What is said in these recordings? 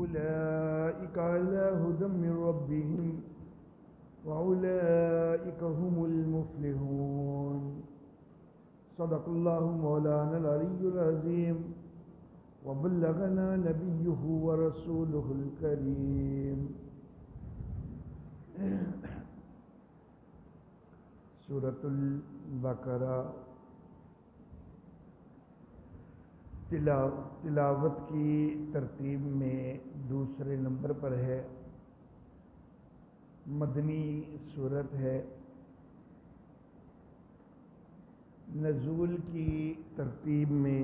أولئك على هدى من ربهم وأولئك هم المفلحون صدق الله مولانا العلي العظيم وبلغنا نبيه ورسوله الكريم. سورۃ البقرہ تلاوت کی ترتیب میں دوسرے نمبر پر ہے، مدنی سورت ہے۔ نزول کی ترتیب میں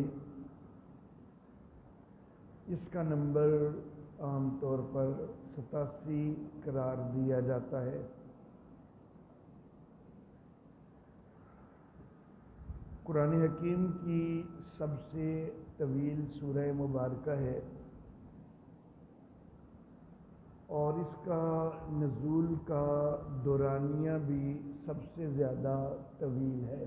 اس کا نمبر عام طور پر 87 قرار دیا جاتا ہے۔ قرآن حکیم کی سب سے طویل سورہ مبارکہ ہے اور اس کا نزول کا دورانیہ بھی سب سے زیادہ طویل ہے۔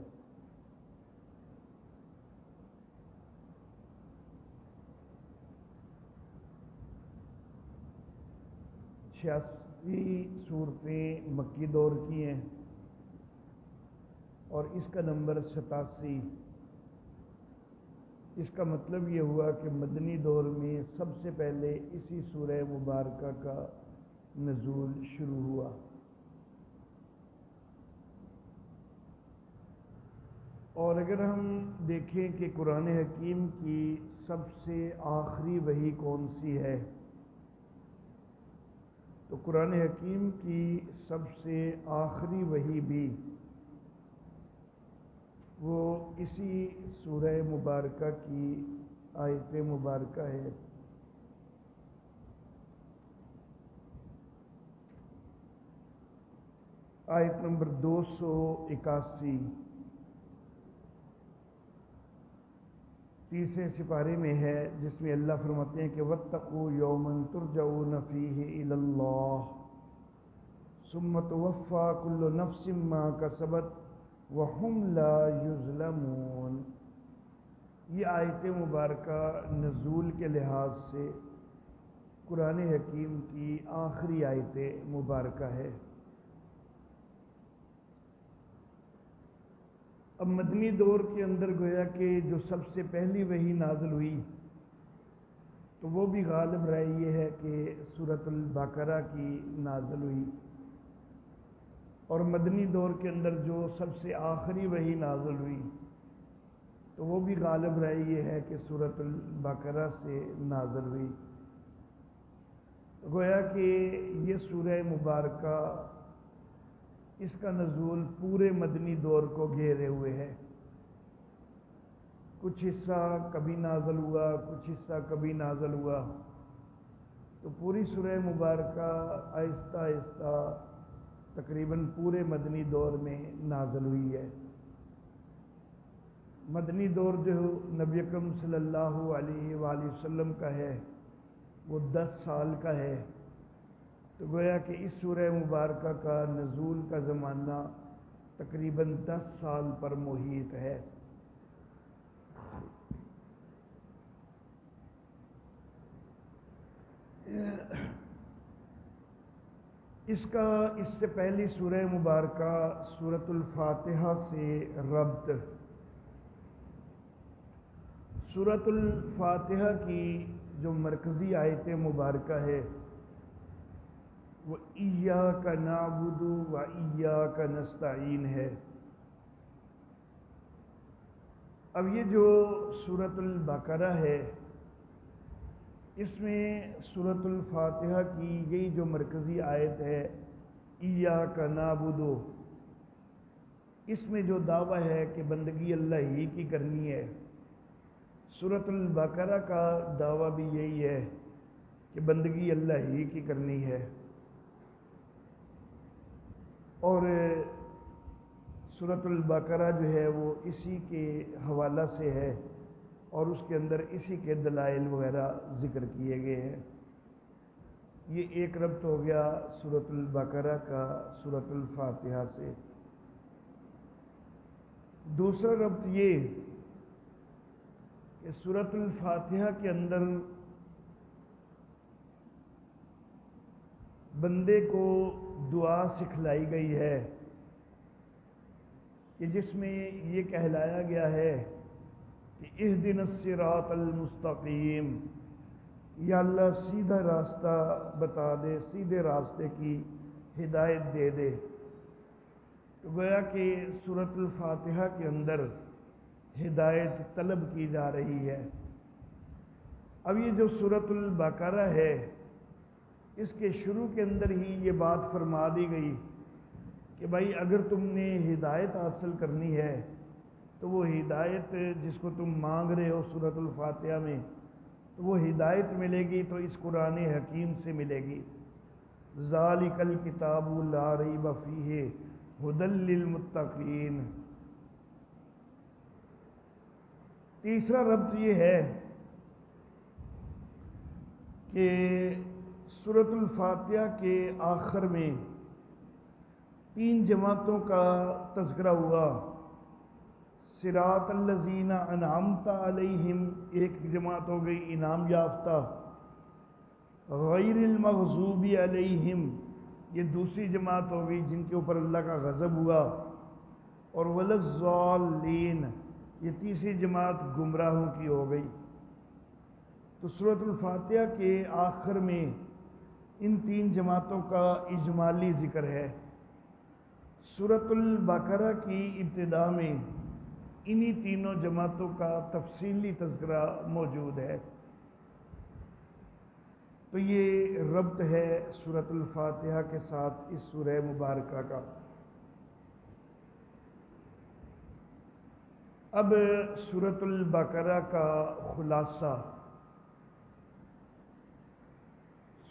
چھیاسی صورتیں مکی دور کی ہیں اور اس کا نمبر 87۔ اس کا مطلب یہ ہوا کہ مدنی دور میں سب سے پہلے اسی سورہ مبارکہ کا نزول شروع ہوا۔ اور اگر ہم دیکھیں کہ قرآن حکیم کی سب سے آخری وحی کون سی ہے، تو قرآن حکیم کی سب سے آخری وحی بھی وہ اسی سورہ مبارکہ کی آیت مبارکہ ہے۔ آیت نمبر 281 تیسرے سپارے میں ہے، جس میں اللہ فرماتے ہیں کہ وَاتَّقُوا يَوْمًا تُرْجَعُونَ فِيهِ إِلَى اللَّهِ ثُمَّ تُوَفَّى كُلُّ نَفْسٍ مَا كَسَبَتْ وَهُمْ لَا يُظْلَمُونَ۔ یہ آیت مبارکہ نزول کے لحاظ سے قرآن حکیم کی آخری آیت مبارکہ ہے۔ اب مدنی دور کے اندر گویا کہ جو سب سے پہلی وحی نازل ہوئی تو وہ بھی غالب رائے یہ ہے کہ سورۃ البقرہ کی نازل ہوئی، اور مدنی دور کے اندر جو سب سے آخری وحی نازل ہوئی تو وہ بھی غالب رائے یہ ہے کہ سورۃ البقرہ سے نازل ہوئی۔ گویا کہ یہ سورہ مبارکہ اس کا نزول پورے مدنی دور کو گھیرے ہوئے ہے۔ کچھ حصہ کبھی نازل ہوا، کچھ حصہ کبھی نازل ہوا، تو پوری سورہ مبارکہ آہستہ آہستہ تقریباً پورے مدنی دور میں نازل ہوئی ہے۔ مدنی دور جو نبی اکرم صلی اللہ علیہ وآلہ وسلم کا ہے وہ 10 سال کا ہے، تو گویا کہ اس سورہ مبارکہ کا نزول کا زمانہ تقریباً 10 سال پر محیط ہے۔ اس کا اس سے پہلی سورہ مبارکہ سورۃ الفاتحہ سے ربط۔ سورۃ الفاتحہ کی جو مرکزی آیت مبارکہ ہے وہ ایاک نعبد و ایاک نستعین ہے۔ اب یہ جو سورۃ البقرہ ہے، اس میں سورۃ الفاتحہ کی یہی جو مرکزی آیت ہے ایاک نعبد، اس میں جو دعویٰ ہے کہ بندگی اللہ ہی کی کرنی ہے، سورۃ البقرہ کا دعویٰ بھی یہی ہے کہ بندگی اللہ ہی کی کرنی ہے۔ اور سورۃ البقرہ جو ہے وہ اسی کے حوالہ سے ہے اور اس کے اندر اسی کے دلائل وغیرہ ذکر کیے گئے ہیں۔ یہ ایک ربط ہو گیا سورۃ البقرہ کا سورۃ الفاتحہ سے۔ دوسرا ربط یہ کہ سورۃ الفاتحہ کے اندر بندے کو دعا سکھلائی گئی ہے کہ جس میں یہ کہلایا گیا ہے کہ اہدنا الصراط المستقیم، یا اللہ سیدھا راستہ بتا دے، سیدھے راستے کی ہدایت دے دے۔ تو گویا کہ سورۃ الفاتحہ کے اندر ہدایت طلب کی جا رہی ہے۔ اب یہ جو سورۃ البقرہ ہے، اس کے شروع کے اندر ہی یہ بات فرما دی گئی کہ بھائی اگر تم نے ہدایت حاصل کرنی ہے تو وہ ہدایت جس کو تم مانگ رہے ہو سورۃ الفاتحہ میں، تو وہ ہدایت ملے گی تو اس قرآن حکیم سے ملے گی۔ ذالک الکتاب لا ریب فیہ ھدی للمتقین۔ تیسرا ربط یہ ہے کہ سورۃ الفاتحہ کے آخر میں 3 جماعتوں کا تذکرہ ہوا۔ صراط الذین انعمت علیہم ایک جماعت ہو گئی انعام یافتہ، غیر المغضوب علیہم یہ دوسری جماعت ہو گئی جن کے اوپر اللہ کا غضب ہوا، اور ولا الضالین یہ تیسری جماعت گمراہوں کی ہو گئی۔ تو سورۃ الفاتحہ کے آخر میں ان 3 جماعتوں کا اجمالی ذکر ہے۔ سورۃ البقرہ کی ابتدا میں انہی تینوں جماعتوں کا تفصیلی تذکرہ موجود ہے۔ تو یہ ربط ہے سورۃ الفاتحہ کے ساتھ اس سورہ مبارکہ کا۔ اب سورۃ البقرہ کا خلاصہ۔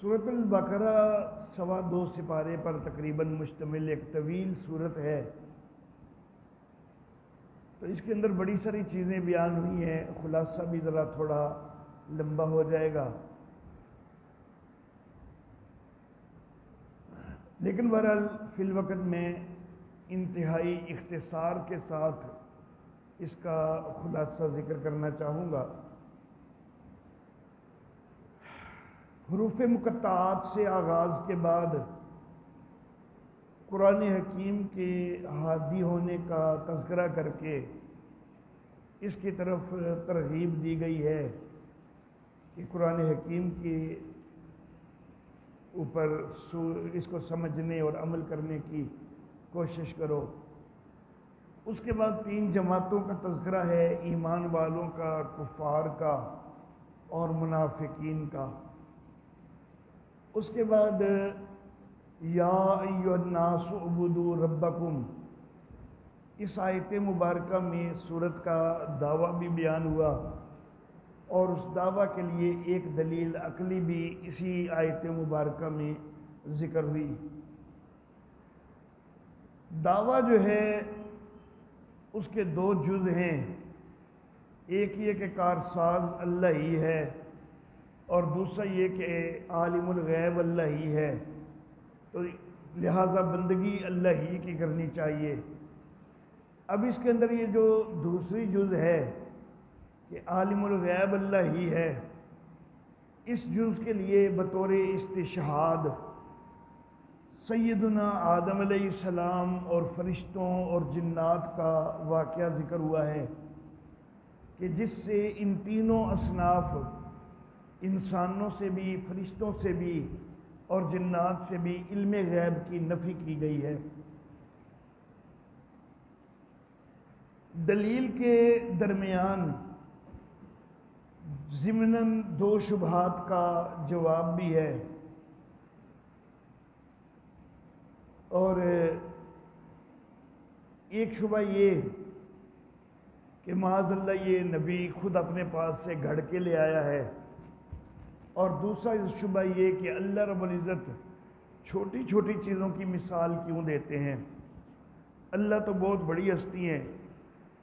سورۃ البقرہ 2.25 سپارے پر تقریباً مشتمل ایک طویل سورت ہے، تو اس کے اندر بڑی ساری چیزیں بیان ہوئی ہیں، خلاصہ بھی ذرا تھوڑا لمبا ہو جائے گا، لیکن بہرحال فی الوقت میں انتہائی اختصار کے ساتھ اس کا خلاصہ ذکر کرنا چاہوں گا۔ حروف مقطعات سے آغاز کے بعد قرآن حکیم کے ہادی ہونے کا تذکرہ کر کے اس کی طرف ترغیب دی گئی ہے کہ قرآن حکیم کے اوپر اس کو سمجھنے اور عمل کرنے کی کوشش کرو۔ اس کے بعد 3 جماعتوں کا تذکرہ ہے، ایمان والوں کا، کفار کا اور منافقین کا۔ اس کے بعد یا ایھا الناس اعبدوا ربکم، اس آیت مبارکہ میں سورت کا دعویٰ بھی بیان ہوا، اور اس دعویٰ کے لیے ایک دلیل عقلی بھی اسی آیت مبارکہ میں ذکر ہوئی۔ دعویٰ جو ہے اس کے 2 جز ہیں، ایک یہ کہ کارساز اللہ ہی ہے، اور دوسرا یہ کہ عالم الغیب اللہ ہی ہے، تو لہٰذا بندگی اللہ ہی کی کرنی چاہیے۔ اب اس کے اندر یہ جو دوسری جز ہے کہ عالم الغیب اللہ ہی ہے، اس جز کے لیے بطور استشہاد سیدنا آدم علیہ السلام اور فرشتوں اور جنات کا واقعہ ذکر ہوا ہے کہ جس سے ان تینوں اصناف انسانوں سے بھی، فرشتوں سے بھی اور جنات سے بھی علم غیب کی نفی کی گئی ہے۔ دلیل کے درمیان ضمناً 2 شبہات کا جواب بھی ہے، اور ایک شبہ یہ کہ معاذ اللہ یہ نبی خود اپنے پاس سے گھڑ کے لے آیا ہے، اور دوسرا شبہ یہ کہ اللہ رب العزت چھوٹی چھوٹی چیزوں کی مثال کیوں دیتے ہیں؟ اللہ تو بہت بڑی ہستی ہیں،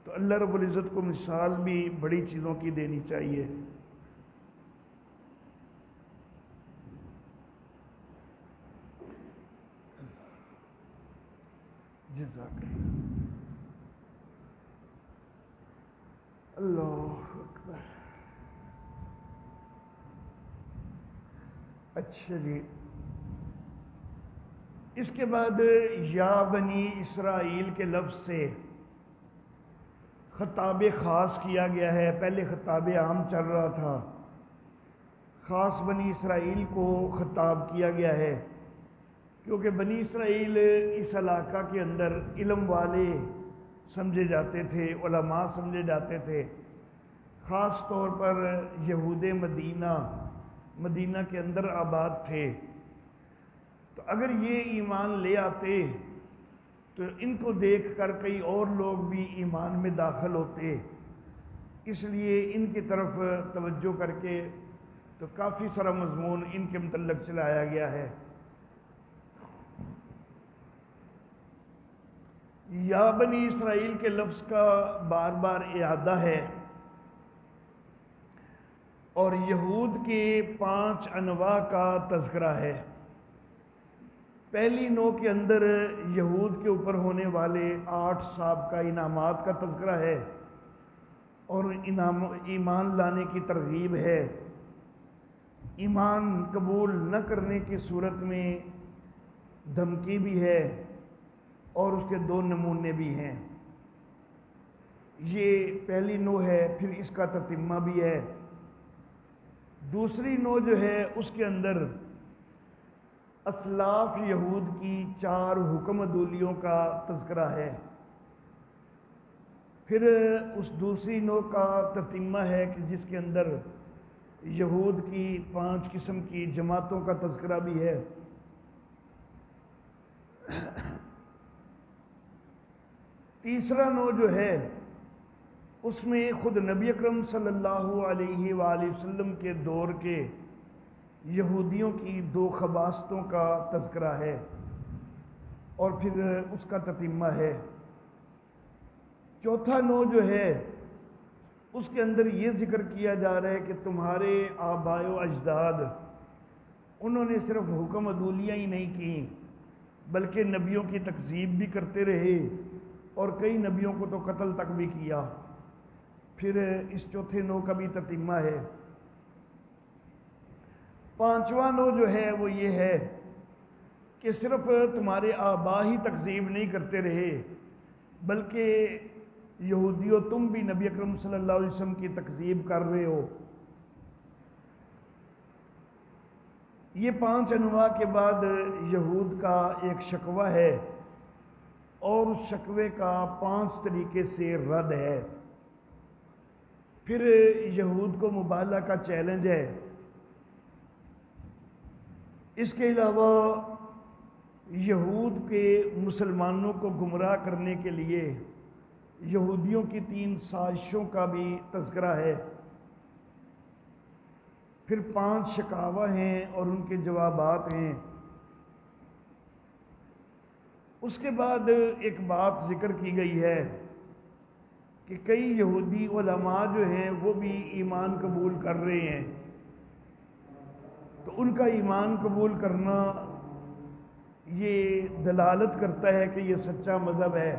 تو اللہ رب العزت کو مثال بھی بڑی چیزوں کی دینی چاہیے۔ جزاک اللہ اکبر۔ اچھا جی، اس کے بعد یا بنی اسرائیل کے لفظ سے خطاب خاص کیا گیا ہے۔ پہلے خطاب عام چل رہا تھا، خاص بنی اسرائیل کو خطاب کیا گیا ہے، کیونکہ بنی اسرائیل اس علاقہ کے اندر علم والے سمجھے جاتے تھے، علماء سمجھے جاتے تھے، خاص طور پر یہود مدینہ کے اندر آباد تھے۔ تو اگر یہ ایمان لے آتے تو ان کو دیکھ کر کئی اور لوگ بھی ایمان میں داخل ہوتے، اس لیے ان کی طرف توجہ کر کے تو کافی سارا مضمون ان کے متعلق چلایا گیا ہے۔ یا بنی اسرائیل کے لفظ کا بار بار اعادہ ہے، اور یہود کے 5 انواع کا تذکرہ ہے۔ پہلی نوع کے اندر یہود کے اوپر ہونے والے 8 سابقہ انعامات کا تذکرہ ہے، اور ایمان لانے کی ترغیب ہے۔ ایمان قبول نہ کرنے کی صورت میں دھمکی بھی ہے، اور اس کے 2 نمونے بھی ہیں۔ یہ پہلی نوع ہے، پھر اس کا تتمہ بھی ہے۔ دوسری نوع جو ہے اس کے اندر اسلاف یہود کی 4 حکم عدولیوں کا تذکرہ ہے۔ پھر اس دوسری نوع کا تتمہ ہے کہ جس کے اندر یہود کی 5 قسم کی جماعتوں کا تذکرہ بھی ہے۔ تیسرا نوع جو ہے اس میں خود نبی اکرم صلی اللہ علیہ وآلہ وسلم کے دور کے یہودیوں کی 2 خباستوں کا تذکرہ ہے، اور پھر اس کا تتمہ ہے۔ چوتھا نوع جو ہے اس کے اندر یہ ذکر کیا جا رہا ہے کہ تمہارے آباء و اجداد انہوں نے صرف حکم عدولیاں ہی نہیں کی، بلکہ نبیوں کی تکذیب بھی کرتے رہے، اور کئی نبیوں کو تو قتل تک بھی کیا۔ پھر اس چوتھے نوع کا بھی تتمہ ہے۔ 5واں نوع جو ہے وہ یہ ہے کہ صرف تمہارے آباء ہی تکذیب نہیں کرتے رہے، بلکہ یہودیوں تم بھی نبی اکرم صلی اللہ علیہ وسلم کی تکذیب کر رہے ہو۔ یہ 5 انواع کے بعد یہود کا ایک شکوہ ہے، اور اس شکوے کا 5 طریقے سے رد ہے۔ پھر یہود کو مبالغہ کا چیلنج ہے۔ اس کے علاوہ یہود کے مسلمانوں کو گمراہ کرنے کے لیے یہودیوں کی 3 سازشوں کا بھی تذکرہ ہے۔ پھر 5 شکاوہ ہیں اور ان کے جوابات ہیں۔ اس کے بعد ایک بات ذکر کی گئی ہے کہ کئی یہودی علماء جو ہیں وہ بھی ایمان قبول کر رہے ہیں، تو ان کا ایمان قبول کرنا یہ دلالت کرتا ہے کہ یہ سچا مذہب ہے۔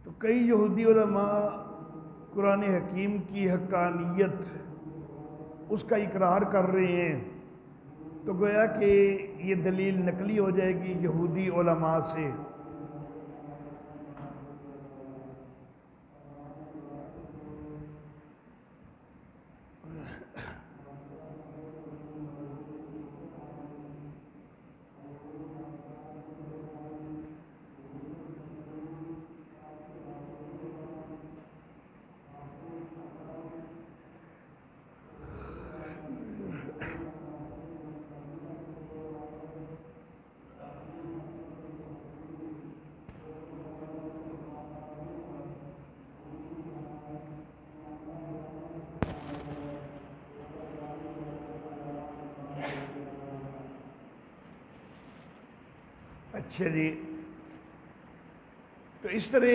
تو کئی یہودی علماء قرآن حکیم کی حقانیت اس کا اقرار کر رہے ہیں، تو گویا کہ یہ دلیل نقلی ہو جائے گی یہودی علماء سے۔ اچھا جی، تو اس طرح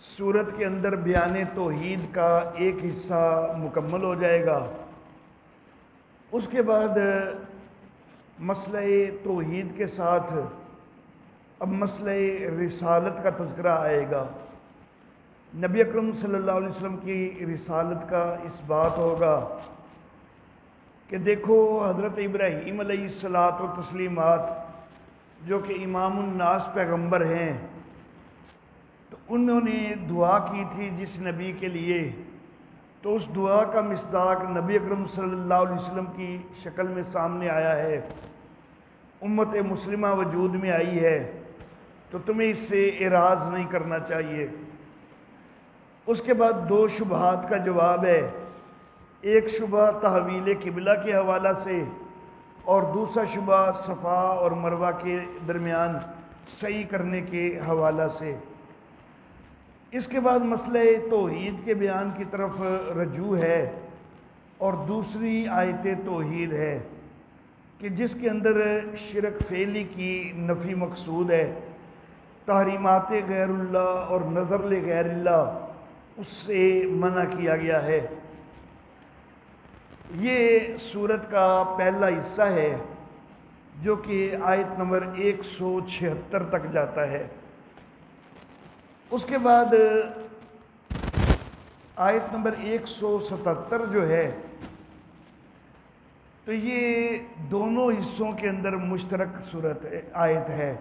سورت کے اندر بیان توحید کا ایک حصہ مکمل ہو جائے گا۔ اس کے بعد مسئلہ توحید کے ساتھ اب مسئلہ رسالت کا تذکرہ آئے گا۔ نبی اکرم صلی اللہ علیہ وسلم کی رسالت کا اس بات ہوگا کہ دیکھو حضرت ابراہیم علیہ الصلاۃ والتسلیمات جو کہ امام الناس پیغمبر ہیں، تو انہوں نے دعا کی تھی جس نبی کے لیے، تو اس دعا کا مصداق نبی اکرم صلی اللہ علیہ وسلم کی شکل میں سامنے آیا ہے، امت مسلمہ وجود میں آئی ہے، تو تمہیں اس سے اعراض نہیں کرنا چاہیے۔ اس کے بعد دو شبہات کا جواب ہے، ایک شبہ تحویل قبلہ کے حوالہ سے اور دوسرا شبہ صفا اور مروہ کے درمیان صحیح کرنے کے حوالہ سے۔ اس کے بعد مسئلہ توحید کے بیان کی طرف رجوع ہے، اور دوسری آیت توحید ہے کہ جس کے اندر شرک فعلی کی نفی مقصود ہے، تحریمات غیر اللہ اور نظر لغیر اللہ اس سے منع کیا گیا ہے۔ یہ سورت کا پہلا حصہ ہے جو کہ آیت نمبر 176 تک جاتا ہے۔ اس کے بعد آیت نمبر 177 جو ہے، تو یہ دونوں حصوں کے اندر مشترک صورت آیت ہے۔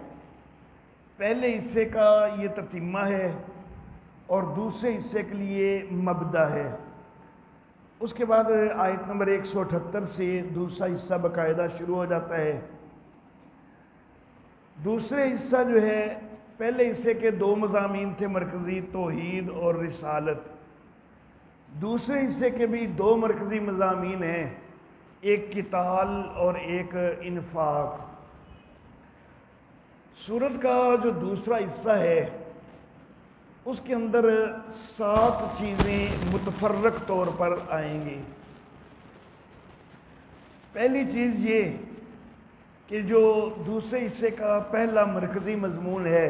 پہلے حصے کا یہ تتمہ ہے اور دوسرے حصے کے لیے مبدا ہے۔ اس کے بعد آیت نمبر 178 سے دوسرا حصہ باقاعدہ شروع ہو جاتا ہے۔ دوسرے حصہ جو ہے، پہلے حصے کے دو مضامین تھے مرکزی، توحید اور رسالت۔ دوسرے حصے کے بھی دو مرکزی مضامین ہیں، ایک قتال اور ایک انفاق۔ سورت کا جو دوسرا حصہ ہے اس کے اندر 7 چیزیں متفرق طور پر آئیں گی۔ پہلی چیز یہ کہ جو دوسرے حصے کا پہلا مرکزی مضمون ہے،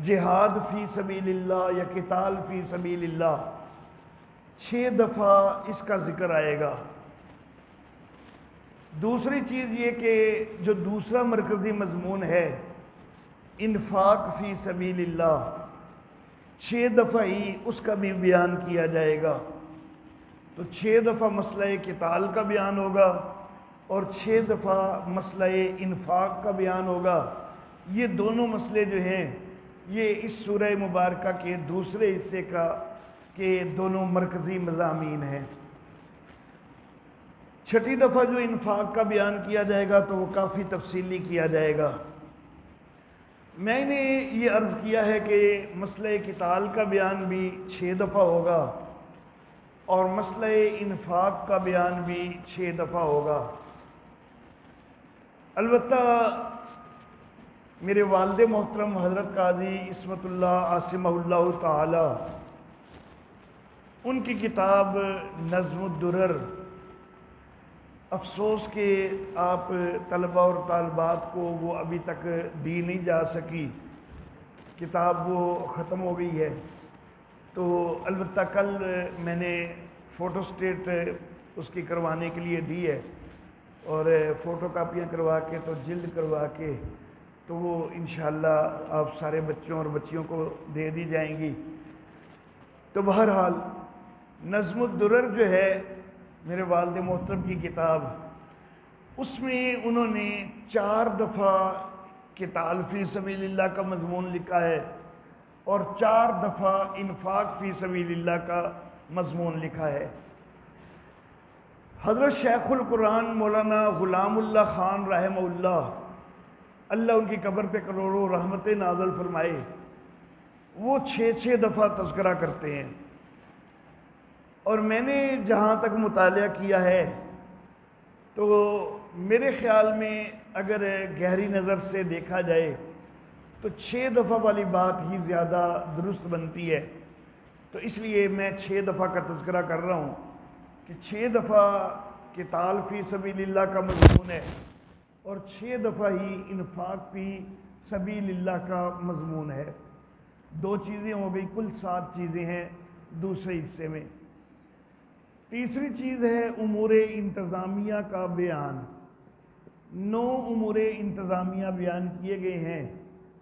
جہاد فی سبیل اللہ یا قتال فی سبیل اللہ، 6 دفعہ اس کا ذکر آئے گا۔ دوسری چیز یہ کہ جو دوسرا مرکزی مضمون ہے، انفاق فی سبیل اللہ، 6 دفعہ ہی اس کا بھی بیان کیا جائے گا۔ تو 6 دفعہ مسئلہ قتال کا بیان ہوگا اور 6 دفعہ مسئلہ انفاق کا بیان ہوگا۔ یہ دونوں مسئلے جو ہیں یہ اس سورہ مبارکہ کے دوسرے حصے کے دونوں مرکزی مضامین ہیں۔ چھٹی دفعہ جو انفاق کا بیان کیا جائے گا تو وہ کافی تفصیلی کیا جائے گا۔ میں نے یہ عرض کیا ہے کہ مسئلہ قتال کا بیان بھی 6 دفعہ ہوگا اور مسئلہ انفاق کا بیان بھی 6 دفعہ ہوگا۔ البتہ میرے والد محترم حضرت قاضی عصمت اللہ عاصمہ اللہ تعالی، ان کی کتاب نظم الدرر، افسوس کہ آپ طلبہ اور طالبات کو وہ ابھی تک دی نہیں جا سکی، کتاب وہ ختم ہو گئی ہے۔ تو البتہ کل میں نے فوٹو سٹیٹ اس کی کروانے کے لیے دی ہے، اور فوٹو کاپیاں کروا کے تو جلد کروا کے تو وہ انشاءاللہ آپ سارے بچوں اور بچیوں کو دے دی جائیں گی۔ تو بہرحال نظم الدرر جو ہے میرے والد محترم کی کتاب، اس میں انہوں نے 4 دفعہ قتال فی سبیل اللہ کا مضمون لکھا ہے اور 4 دفعہ انفاق فی سبیل اللہ کا مضمون لکھا ہے۔ حضرت شیخ القرآن مولانا غلام اللہ خان رحمہ اللہ ان کی قبر پہ کروڑوں رحمتیں نازل فرمائے، وہ 6 دفعہ تذکرہ کرتے ہیں۔ اور میں نے جہاں تک مطالعہ کیا ہے تو میرے خیال میں اگر گہری نظر سے دیکھا جائے تو 6 دفعہ والی بات ہی زیادہ درست بنتی ہے۔ تو اس لیے میں 6 دفعہ کا تذکرہ کر رہا ہوں کہ 6 دفعہ قتال فی سبیل اللہ کا مضمون ہے اور 6 دفعہ ہی انفاق فی سبیل اللہ کا مضمون ہے۔ 2 چیزیں ہو گئی، کل 7 چیزیں ہیں دوسرے حصے میں۔ تیسری چیز ہے امور انتظامیہ کا بیان۔ 9 امور انتظامیہ بیان کیے گئے ہیں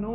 9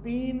3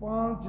5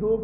2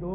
2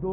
2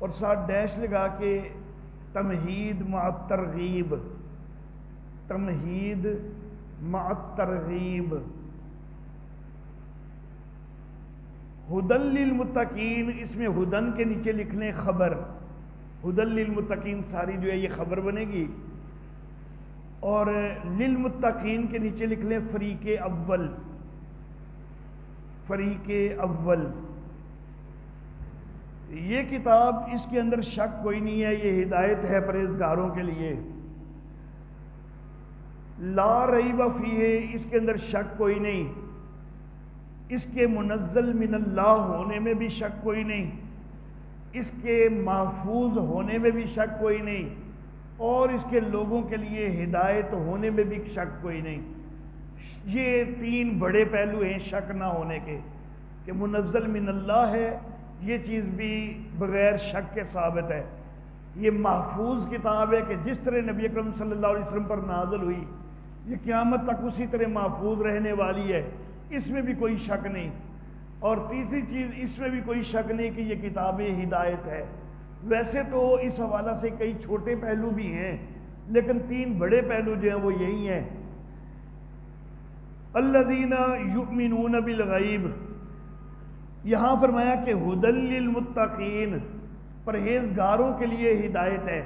اور ساتھ ڈیش لگا کے تمہید مع الترغیب، تمہید مع الترغیب، ہدن للمتقین، اس میں ہدن کے نیچے لکھ لیں خبر، ہدن للمتقین ساری جو ہے یہ خبر بنے گی، اور للمتقین کے نیچے لکھ لیں فریق اول، فریق اول۔ یہ کتاب اس کے اندر شک کوئی نہیں ہے، یہ ہدایت ہے پرہیزگاروں کے لیے، لا ریب فیہ، اس کے اندر شک کوئی نہیں، اس کے منزل من اللہ ہونے میں بھی شک کوئی نہیں، اس کے محفوظ ہونے میں بھی شک کوئی نہیں، اور اس کے لوگوں کے لیے ہدایت ہونے میں بھی شک کوئی نہیں۔ یہ تین بڑے پہلو ہیں شک نہ ہونے کے، کہ منزل من اللہ ہے، یہ چیز بھی بغیر شک کے ثابت ہے، یہ محفوظ کتاب ہے کہ جس طرح نبی اکرم صلی اللہ علیہ وسلم پر نازل ہوئی یہ قیامت تک اسی طرح محفوظ رہنے والی ہے، اس میں بھی کوئی شک نہیں۔ اور تیسری چیز، اس میں بھی کوئی شک نہیں کہ یہ کتاب ہدایت ہے۔ ویسے تو اس حوالہ سے کئی چھوٹے پہلو بھی ہیں، لیکن تین بڑے پہلو جو ہیں وہ یہی ہیں۔ الذین یؤمنون بالغیب، یہاں فرمایا کہ ہدی للمتقین، پرہیزگاروں کے لیے ہدایت ہے۔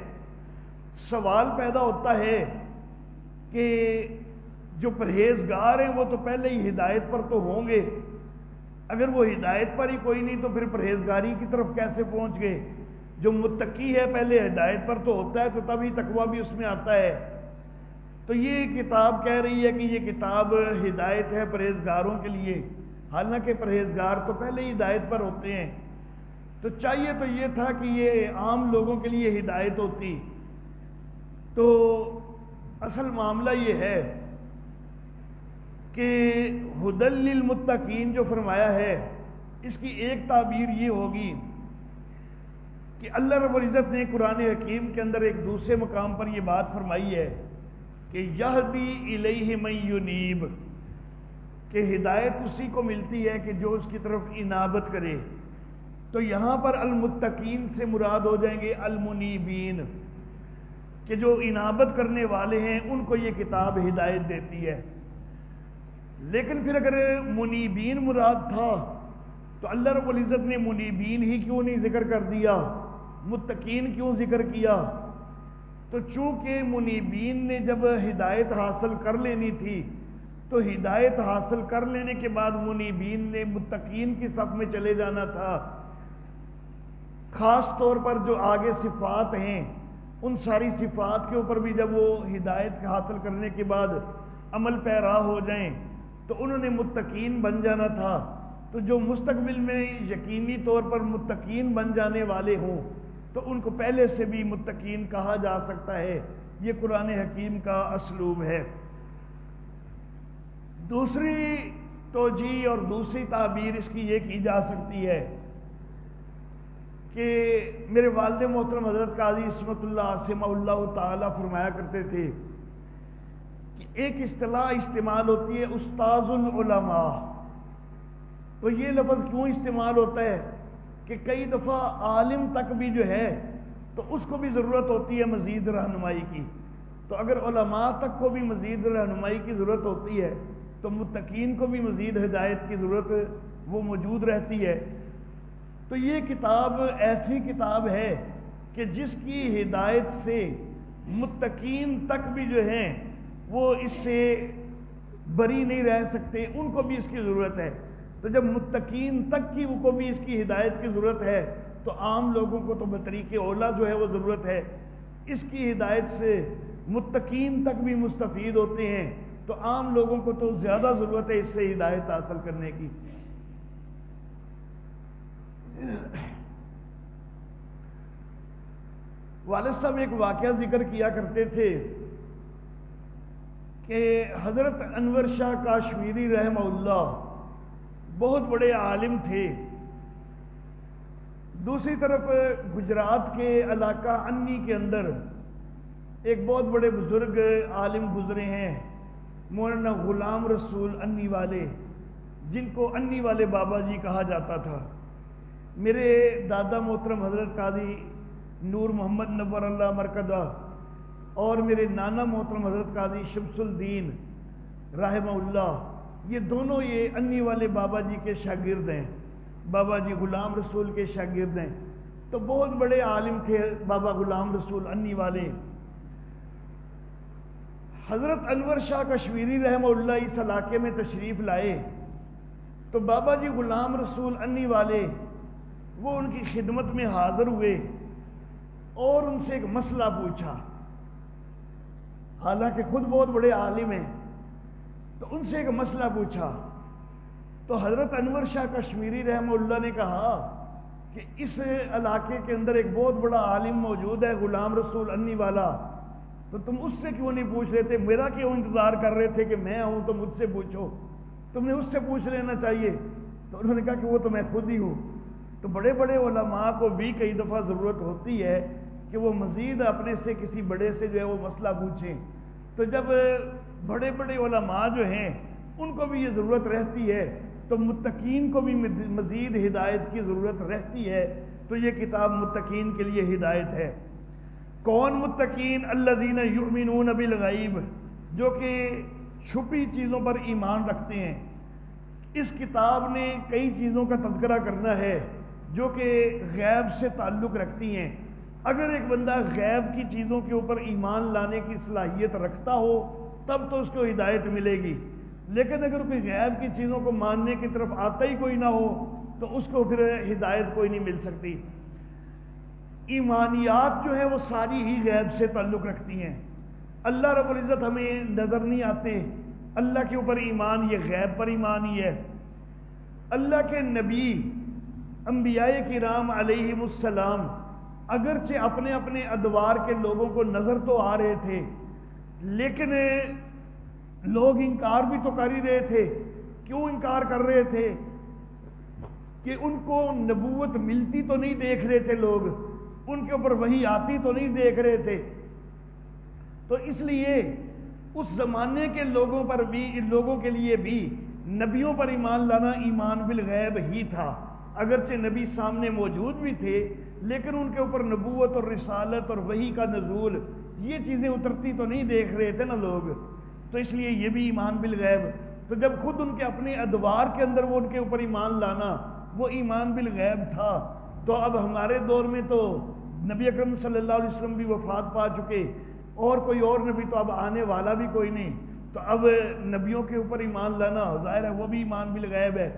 سوال پیدا ہوتا ہے کہ جو پرہیزگار ہیں وہ تو پہلے ہی ہدایت پر تو ہوں گے، اگر وہ ہدایت پر ہی کوئی نہیں تو پھر پرہیزگاری کی طرف کیسے پہنچ گئے؟ جو متقی ہے پہلے ہدایت پر تو ہوتا ہے، تو تبھی تقویٰ بھی اس میں آتا ہے۔ تو یہ کتاب کہہ رہی ہے کہ یہ کتاب ہدایت ہے پرہیزگاروں کے لیے، حالانکہ پرہیزگار تو پہلے ہی ہدایت پر ہوتے ہیں۔ تو چاہیے تو یہ تھا کہ یہ عام لوگوں کے لیے ہدایت ہوتی۔ تو اصل معاملہ یہ ہے کہ ہدی للمتقین جو فرمایا ہے، اس کی ایک تعبیر یہ ہوگی کہ اللہ رب العزت نے قرآن حکیم کے اندر ایک دوسرے مقام پر یہ بات فرمائی ہے کہ یہدی الیہ من ینیب، کہ ہدایت اسی کو ملتی ہے کہ جو اس کی طرف انابت کرے۔ تو یہاں پر المتقین سے مراد ہو جائیں گے المنیبین، کہ جو انابت کرنے والے ہیں ان کو یہ کتاب ہدایت دیتی ہے۔ لیکن پھر اگر منیبین مراد تھا تو اللہ رب العزت نے منیبین ہی کیوں نہیں ذکر کر دیا، متقین کیوں ذکر کیا؟ تو چونکہ منیبین نے جب ہدایت حاصل کر لینی تھی تو ہدایت حاصل کر لینے کے بعد منیبین نے متقین کی صف میں چلے جانا تھا۔ خاص طور پر جو آگے صفات ہیں ان ساری صفات کے اوپر بھی جب وہ ہدایت حاصل کرنے کے بعد عمل پیرا ہو جائیں تو انہوں نے متقین بن جانا تھا۔ تو جو مستقبل میں یقینی طور پر متقین بن جانے والے ہوں تو ان کو پہلے سے بھی متقین کہا جا سکتا ہے۔ یہ قرآن حکیم کا اسلوب ہے۔ دوسری توجیہ اور دوسری تعبیر اس کی یہ کی جا سکتی ہے کہ میرے والد محترم حضرت قاضی عصمت اللہ عاصمہ اللہ تعالی فرمایا کرتے تھے کہ ایک اصطلاح استعمال ہوتی ہے استاذ العلماء۔ تو یہ لفظ کیوں استعمال ہوتا ہے کہ کئی دفعہ عالم تک بھی جو ہے تو اس کو بھی ضرورت ہوتی ہے مزید رہنمائی کی۔ تو اگر علماء تک کو بھی مزید رہنمائی کی ضرورت ہوتی ہے تو متقین کو بھی مزید ہدایت کی ضرورت وہ موجود رہتی ہے۔ تو یہ کتاب ایسی کتاب ہے کہ جس کی ہدایت سے متقین تک بھی جو ہیں وہ اس سے بری نہیں رہ سکتے، ان کو بھی اس کی ضرورت ہے۔ تو جب متقین تک کی کو بھی اس کی ہدایت کی ضرورت ہے تو عام لوگوں کو تو بطریق اولا جو ہے وہ ضرورت ہے۔ اس کی ہدایت سے متقین تک بھی مستفید ہوتے ہیں تو عام لوگوں کو تو زیادہ ضرورت ہے اس سے ہدایت حاصل کرنے کی۔ والد صاحب ایک واقعہ ذکر کیا کرتے تھے کہ حضرت انور شاہ کاشمیری رحمہ اللہ بہت بڑے عالم تھے۔ دوسری طرف گجرات کے علاقہ انی کے اندر ایک بہت بڑے بزرگ عالم گزرے ہیں، مولانا غلام رسول انی والے، جن کو انی والے بابا جی کہا جاتا تھا۔ میرے دادا محترم حضرت قاضی نور محمد نور اللہ مرکزہ اور میرے نانا محترم حضرت قاضی شمس الدین رحمہ اللہ، یہ دونوں یہ انی والے بابا جی کے شاگرد ہیں، بابا جی غلام رسول کے شاگرد ہیں۔ تو بہت بڑے عالم تھے بابا غلام رسول انی والے۔ حضرت انور شاہ کشمیری رحمہ اللہ اس علاقے میں تشریف لائے تو بابا جی غلام رسول انی والے وہ ان کی خدمت میں حاضر ہوئے اور ان سے ایک مسئلہ پوچھا، حالانکہ خود بہت بڑے عالم ہیں، تو ان سے ایک مسئلہ پوچھا تو حضرت انور شاہ کشمیری رحمہ اللہ نے کہا کہ اس علاقے کے اندر ایک بہت بڑا عالم موجود ہے غلام رسول انی والا، تو تم اس سے کیوں نہیں پوچھ رہے تھے؟ میرا کیوں انتظار کر رہے تھے کہ میں ہوں تو مجھ سے پوچھو؟ تم نے اس سے پوچھ لینا چاہیے۔ تو انہوں نے کہا کہ وہ تو میں خود ہی ہوں۔ تو بڑے بڑے علماء کو بھی کئی دفعہ ضرورت ہوتی ہے کہ وہ مزید اپنے سے کسی بڑے سے جو ہے وہ مسئلہ پوچھیں، تو جب بڑے بڑے علماء جو ہیں ان کو بھی یہ ضرورت رہتی ہے تو متقین کو بھی مزید ہدایت کی ضرورت رہتی ہے۔ تو یہ کتاب متقین کے لیے ہدایت ہے۔ کون متقین؟ الذین یؤمنون بالغیب، جو کہ چھپی چیزوں پر ایمان رکھتے ہیں۔ اس کتاب نے کئی چیزوں کا تذکرہ کرنا ہے جو کہ غیب سے تعلق رکھتی ہیں۔ اگر ایک بندہ غیب کی چیزوں کے اوپر ایمان لانے کی صلاحیت رکھتا ہو تب تو اس کو ہدایت ملے گی، لیکن اگر کوئی غیب کی چیزوں کو ماننے کی طرف آتا ہی کوئی نہ ہو تو اس کو پھر ہدایت کوئی نہیں مل سکتی۔ ایمانیات جو ہیں وہ ساری ہی غیب سے تعلق رکھتی ہیں۔ اللہ رب العزت ہمیں نظر نہیں آتے، اللہ کے اوپر ایمان یہ غیب پر ایمان ہی ہے۔ اللہ کے نبی انبیاء کرام علیہم السلام اگرچہ اپنے اپنے ادوار کے لوگوں کو نظر تو آ رہے تھے، لیکن لوگ انکار بھی تو کر ہی رہے تھے۔ کیوں انکار کر رہے تھے؟ کہ ان کو نبوت ملتی تو نہیں دیکھ رہے تھے، لوگ ان کے اوپر وحی آتی تو نہیں دیکھ رہے تھے، تو اس لیے اس زمانے کے لوگوں پر بھی، ان لوگوں کے لیے بھی نبیوں پر ایمان لانا ایمان بالغیب ہی تھا۔ اگرچہ نبی سامنے موجود بھی تھے لیکن ان کے اوپر نبوت اور رسالت اور وحی کا نزول یہ چیزیں اترتی تو نہیں دیکھ رہے تھے نا لوگ، تو اس لیے یہ بھی ایمان بالغیب۔ تو جب خود ان کے اپنے ادوار کے اندر وہ ان کے اوپر ایمان لانا وہ ایمان بالغیب تھا، تو اب ہمارے دور میں تو نبی اکرم صلی اللہ علیہ وسلم بھی وفات پا چکے اور کوئی اور نبی تو اب آنے والا بھی کوئی نہیں، تو اب نبیوں کے اوپر ایمان لانا ظاہر ہے وہ بھی ایمان بالغیب ہے۔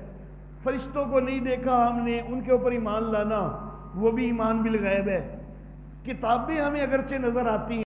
فرشتوں کو نہیں دیکھا ہم نے، ان کے اوپر ایمان لانا وہ بھی ایمان بالغیب ہے۔ کتابیں ہمیں اگرچہ نظر آتی ہیں